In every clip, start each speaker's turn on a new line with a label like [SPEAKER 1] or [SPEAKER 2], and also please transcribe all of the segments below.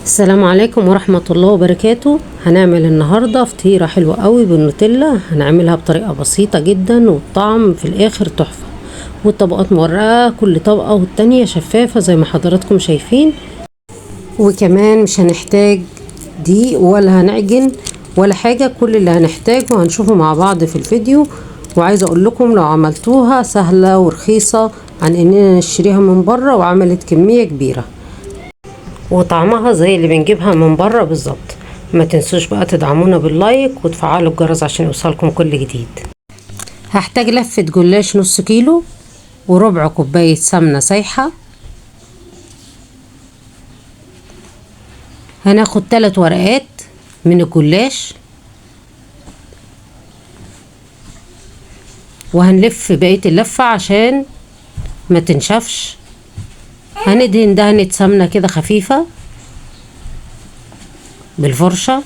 [SPEAKER 1] السلام عليكم ورحمة الله وبركاته. هنعمل النهاردة فطيرة حلوة قوي بالنوتيلا. هنعملها بطريقة بسيطة جدا والطعم في الاخر تحفة، والطبقات مورقة، كل طبقة والتانية شفافة زي ما حضراتكم شايفين. وكمان مش هنحتاج دقيق ولا هنعجن ولا حاجة، كل اللي هنحتاجه هنشوفه مع بعض في الفيديو. وعايزة اقول لكم لو عملتوها سهلة ورخيصة عن اننا نشتريها من بره، وعملت كمية كبيرة وطعمها زي اللي بنجيبها من بره بالظبط. ما تنسوش بقى تدعمونا باللايك وتفعلوا الجرس عشان يوصلكم كل جديد. هحتاج لفة جلاش نص كيلو، وربع كوباية سمنة سايحة. هناخد 3 ورقات من الجلاش، وهنلف بقية اللفة عشان ما تنشفش. هندهن دهنة سمنة كده خفيفة بالفرشة،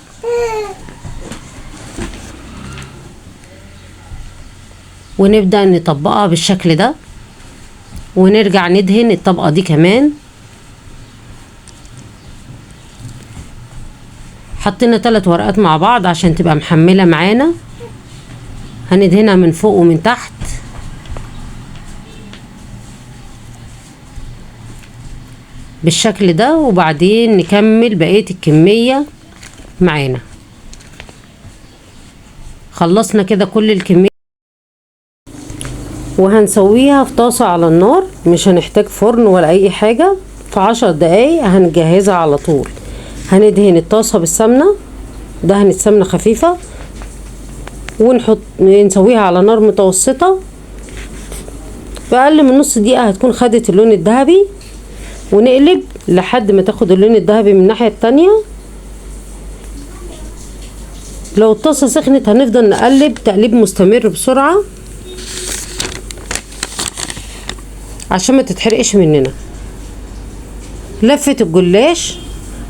[SPEAKER 1] ونبدأ نطبقها بالشكل ده، ونرجع ندهن الطبقة دي كمان. حطينا 3 ورقات مع بعض عشان تبقى محملة معانا. هندهنها من فوق ومن تحت بالشكل ده، وبعدين نكمل بقية الكمية معانا. خلصنا كده كل الكمية، وهنسويها في طاسة على النار. مش هنحتاج فرن ولا اي حاجة، في 10 دقايق هنجهزها على طول. هندهن الطاسة بالسمنة، دهنة سمنة خفيفة، نسويها على نار متوسطة. بأقل من نص دقيقة هتكون خدت اللون الذهبي، ونقلب لحد ما تاخد اللون الذهبي من الناحية التانية. لو الطاسة سخنت هنفضل نقلب تقليب مستمر بسرعة عشان ما تتحرقش مننا. لفة الجلاش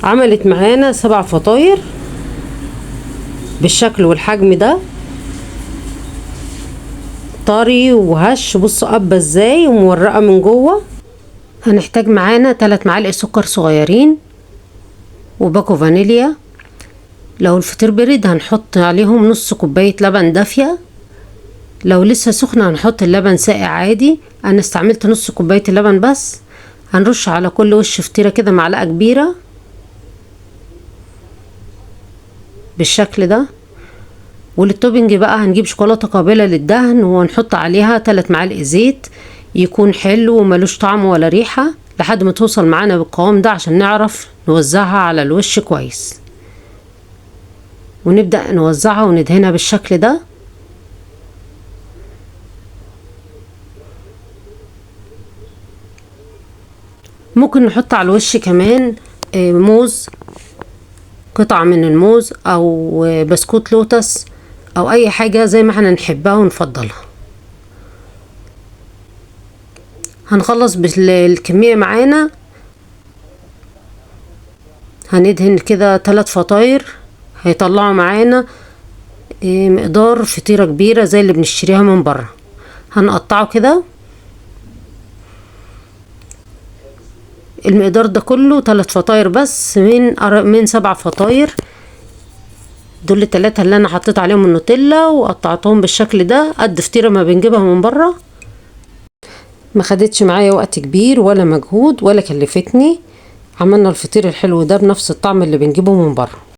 [SPEAKER 1] عملت معانا 7 فطاير بالشكل والحجم ده، طري وهش. بصوا قبة ازاي ومورقة من جوه. هنحتاج معانا 3 معالق سكر صغيرين، وباكو فانيليا. لو الفطير برد هنحط عليهم نص كوباية لبن دافية. لو لسه سخنة هنحط اللبن ساقع عادي. انا استعملت نص كوباية اللبن بس. هنرش على كل وش فطيرة كده معلقة كبيرة بالشكل ده. وللتوبنج بقى هنجيب شوكولاتة قابلة للدهن، وهنحط عليها 3 معالق زيت، يكون حلو وملوش طعم ولا ريحة لحد ما توصل معانا بالقوام ده عشان نعرف نوزعها على الوش كويس. ونبدأ نوزعها وندهنها بالشكل ده. ممكن نحط على الوش كمان موز، قطع من الموز، او بسكوت لوتس، او اي حاجة زي ما احنا نحبها ونفضلها. هنخلص بالكمية معانا. هندهن كده 3 فطاير هيطلعوا معانا مقدار فطيرة كبيرة زي اللي بنشتريها من بره. هنقطعه كده المقدار ده كله 3 فطاير بس من 7 فطاير. دول 3 اللي انا حطيت عليهم النوتيلا وقطعتهم بالشكل ده، قد فطيرة ما بنجيبها من بره. ما خدتش معايا وقت كبير ولا مجهود ولا كلفتني. عملنا الفطير الحلو ده بنفس الطعم اللي بنجيبه من بره.